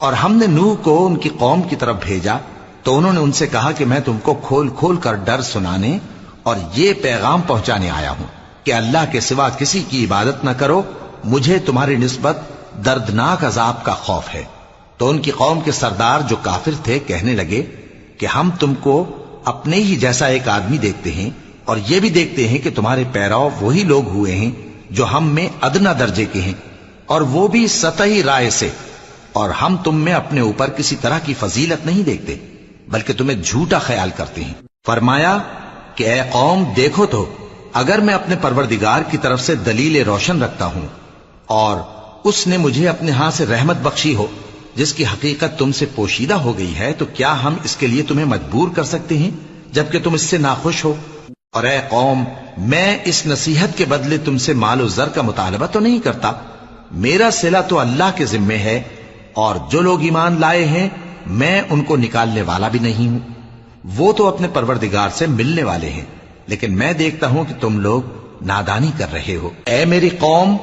اور ہم نے نوح کو ان کی قوم کی طرف بھیجا تو انہوں نے ان سے کہا کہ میں تم کو کھول کھول کر ڈر سنانے اور یہ پیغام پہنچانے آیا ہوں کہ اللہ کے سوا کسی کی عبادت نہ کرو، مجھے تمہاری نسبت دردناک عذاب کا خوف ہے۔ تو ان کی قوم کے سردار جو کافر تھے کہنے لگے کہ ہم تم کو اپنے ہی جیسا ایک آدمی دیکھتے ہیں، اور یہ بھی دیکھتے ہیں کہ تمہارے پیرو وہی لوگ ہوئے ہیں جو ہم میں ادنا درجے کے ہیں، اور وہ بھی سطحی رائے سے، اور ہم تم میں اپنے اوپر کسی طرح کی فضیلت نہیں دیکھتے بلکہ تمہیں جھوٹا خیال کرتے ہیں۔ فرمایا کہ اے قوم دیکھو تو، اگر میں اپنے پروردگار کی طرف سے دلیل روشن رکھتا ہوں اور اس نے مجھے اپنے ہاں سے رحمت بخشی ہو جس کی حقیقت تم سے پوشیدہ ہو گئی ہے، تو کیا ہم اس کے لیے تمہیں مجبور کر سکتے ہیں جبکہ تم اس سے ناخوش ہو؟ اور اے قوم، میں اس نصیحت کے بدلے تم سے مال و زر کا مطالبہ تو نہیں کرتا، میرا صلہ تو اللہ کے ذمے ہے، اور جو لوگ ایمان لائے ہیں میں ان کو نکالنے والا بھی نہیں ہوں، وہ تو اپنے پروردگار سے ملنے والے ہیں، لیکن میں دیکھتا ہوں کہ تم لوگ نادانی کر رہے ہو۔ اے میری قوم،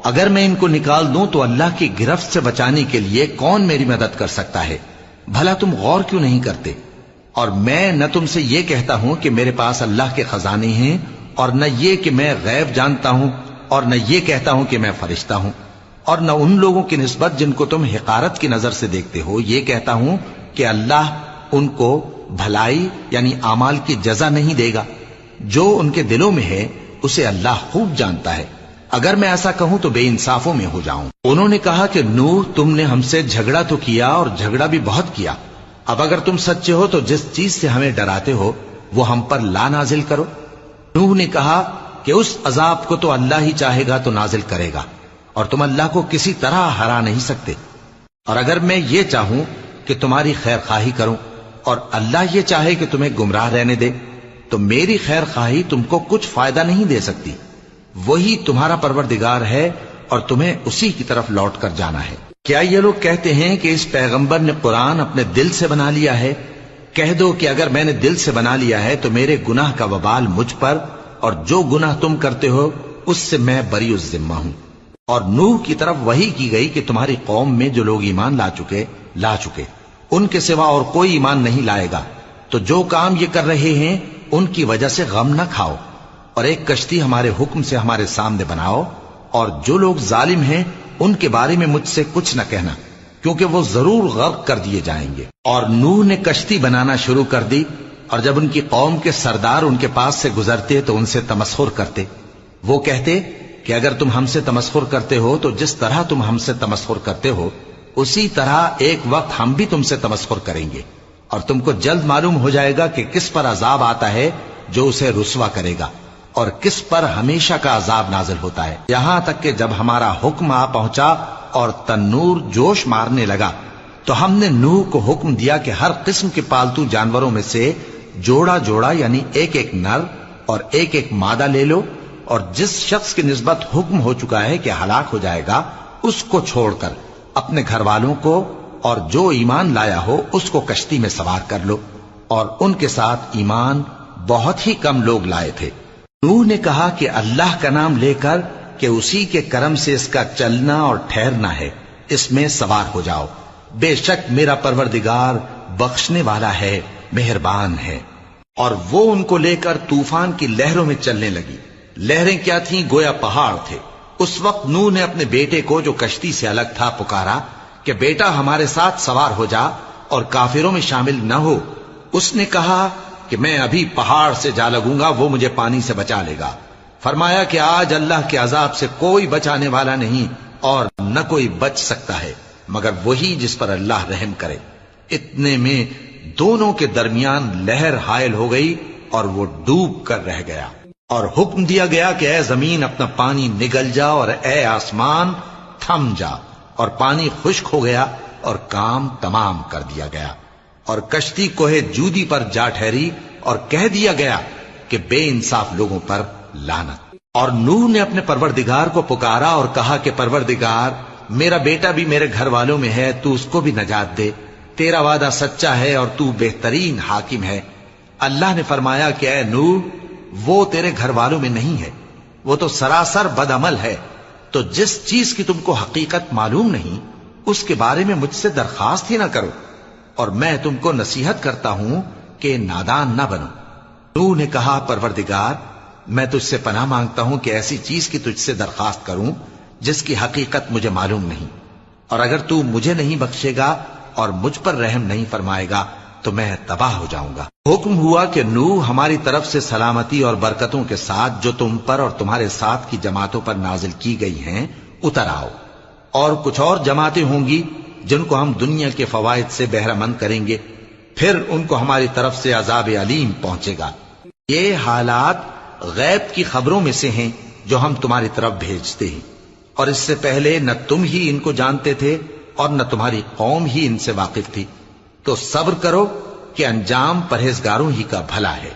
اگر میں ان کو نکال دوں تو اللہ کی گرفت سے بچانے کے لیے کون میری مدد کر سکتا ہے؟ بھلا تم غور کیوں نہیں کرتے؟ اور میں نہ تم سے یہ کہتا ہوں کہ میرے پاس اللہ کے خزانے ہیں، اور نہ یہ کہ میں غیب جانتا ہوں، اور نہ یہ کہتا ہوں کہ میں فرشتہ ہوں، اور نہ ان لوگوں کی نسبت جن کو تم حقارت کی نظر سے دیکھتے ہو یہ کہتا ہوں کہ اللہ ان کو بھلائی یعنی اعمال کی جزا نہیں دے گا، جو ان کے دلوں میں ہے اسے اللہ خوب جانتا ہے۔ اگر میں ایسا کہوں تو بے انصافوں میں ہو جاؤں۔ انہوں نے کہا کہ نوح، تم نے ہم سے جھگڑا تو کیا اور جھگڑا بھی بہت کیا، اب اگر تم سچے ہو تو جس چیز سے ہمیں ڈراتے ہو وہ ہم پر لا نازل کرو۔ نوح نے کہا کہ اس عذاب کو تو اللہ ہی چاہے گا تو نازل کرے گا، اور تم اللہ کو کسی طرح ہرا نہیں سکتے، اور اگر میں یہ چاہوں کہ تمہاری خیر خواہی کروں اور اللہ یہ چاہے کہ تمہیں گمراہ رہنے دے تو میری خیر خواہی تم کو کچھ فائدہ نہیں دے سکتی، وہی تمہارا پروردگار ہے اور تمہیں اسی کی طرف لوٹ کر جانا ہے۔ کیا یہ لوگ کہتے ہیں کہ اس پیغمبر نے قرآن اپنے دل سے بنا لیا ہے؟ کہہ دو کہ اگر میں نے دل سے بنا لیا ہے تو میرے گناہ کا وبال مجھ پر، اور جو گناہ تم کرتے ہو اس سے میں بری الذمہ ہوں۔ اور نوح کی طرف وحی کی گئی کہ تمہاری قوم میں جو لوگ ایمان لا چکے ان کے سوا اور کوئی ایمان نہیں لائے گا، تو جو کام یہ کر رہے ہیں ان کی وجہ سے غم نہ کھاؤ، اور ایک کشتی ہمارے حکم سے ہمارے سامنے بناؤ، اور جو لوگ ظالم ہیں ان کے بارے میں مجھ سے کچھ نہ کہنا، کیونکہ وہ ضرور غرق کر دیے جائیں گے۔ اور نوح نے کشتی بنانا شروع کر دی، اور جب ان کی قوم کے سردار ان کے پاس سے گزرتے تو ان سے تمسخر کرتے۔ وہ کہتے کہ اگر تم ہم سے تمسخر کرتے ہو تو جس طرح تم ہم سے تمسخر کرتے ہو اسی طرح ایک وقت ہم بھی تم سے تمسخر کریں گے، اور تم کو جلد معلوم ہو جائے گا کہ کس پر عذاب آتا ہے جو اسے رسوا کرے گا، اور کس پر ہمیشہ کا عذاب نازل ہوتا ہے۔ یہاں تک کہ جب ہمارا حکم آ پہنچا اور تنور جوش مارنے لگا تو ہم نے نوح کو حکم دیا کہ ہر قسم کے پالتو جانوروں میں سے جوڑا جوڑا یعنی ایک ایک نر اور ایک ایک مادہ لے لو، اور جس شخص کی نسبت حکم ہو چکا ہے کہ ہلاک ہو جائے گا اس کو چھوڑ کر اپنے گھر والوں کو اور جو ایمان لایا ہو اس کو کشتی میں سوار کر لو، اور ان کے ساتھ ایمان بہت ہی کم لوگ لائے تھے۔ نوح نے کہا کہ اللہ کا نام لے کر کہ اسی کے کرم سے اس کا چلنا اور ٹھہرنا ہے، اس میں سوار ہو جاؤ، بے شک میرا پروردگار بخشنے والا ہے، مہربان ہے۔ اور وہ ان کو لے کر طوفان کی لہروں میں چلنے لگی۔ لہریں کیا تھیں؟ گویا پہاڑ تھے۔ اس وقت نوح نے اپنے بیٹے کو جو کشتی سے الگ تھا پکارا کہ بیٹا ہمارے ساتھ سوار ہو جا اور کافروں میں شامل نہ ہو۔ اس نے کہا کہ میں ابھی پہاڑ سے جا لگوں گا، وہ مجھے پانی سے بچا لے گا۔ فرمایا کہ آج اللہ کے عذاب سے کوئی بچانے والا نہیں اور نہ کوئی بچ سکتا ہے مگر وہی جس پر اللہ رحم کرے۔ اتنے میں دونوں کے درمیان لہر حائل ہو گئی اور وہ ڈوب کر رہ گیا، اور حکم دیا گیا کہ اے زمین اپنا پانی نگل جا اور اے آسمان تھم جا، اور پانی خشک ہو گیا اور کام تمام کر دیا گیا، اور کشتی کوہ جودی پر جا ٹھہری، اور کہہ دیا گیا کہ بے انصاف لوگوں پر لعنت۔ اور نوح نے اپنے پروردگار کو پکارا اور کہا کہ پروردگار، میرا بیٹا بھی میرے گھر والوں میں ہے، تو اس کو بھی نجات دے، تیرا وعدہ سچا ہے اور تو بہترین حاکم ہے۔ اللہ نے فرمایا کہ اے نوح، وہ تیرے گھر والوں میں نہیں ہے، وہ تو سراسر بد عمل ہے، تو جس چیز کی تم کو حقیقت معلوم نہیں اس کے بارے میں مجھ سے درخواست ہی نہ کرو، اور میں تم کو نصیحت کرتا ہوں کہ نادان نہ بنو۔ نوح نے کہا پروردگار، میں تجھ سے پناہ مانگتا ہوں کہ ایسی چیز کی تجھ سے درخواست کروں جس کی حقیقت مجھے معلوم نہیں، اور اگر تو مجھے نہیں بخشے گا اور مجھ پر رحم نہیں فرمائے گا تو میں تباہ ہو جاؤں گا۔ حکم ہوا کہ نوح ہماری طرف سے سلامتی اور برکتوں کے ساتھ جو تم پر اور تمہارے ساتھ کی جماعتوں پر نازل کی گئی ہیں اتر آؤ، اور کچھ اور جماعتیں ہوں گی جن کو ہم دنیا کے فوائد سے بہرہ مند کریں گے، پھر ان کو ہماری طرف سے عذاب علیم پہنچے گا۔ یہ حالات غیب کی خبروں میں سے ہیں جو ہم تمہاری طرف بھیجتے ہیں، اور اس سے پہلے نہ تم ہی ان کو جانتے تھے اور نہ تمہاری قوم ہی ان سے واقف تھی، تو صبر کرو کہ انجام پرہیزگاروں ہی کا بھلا ہے۔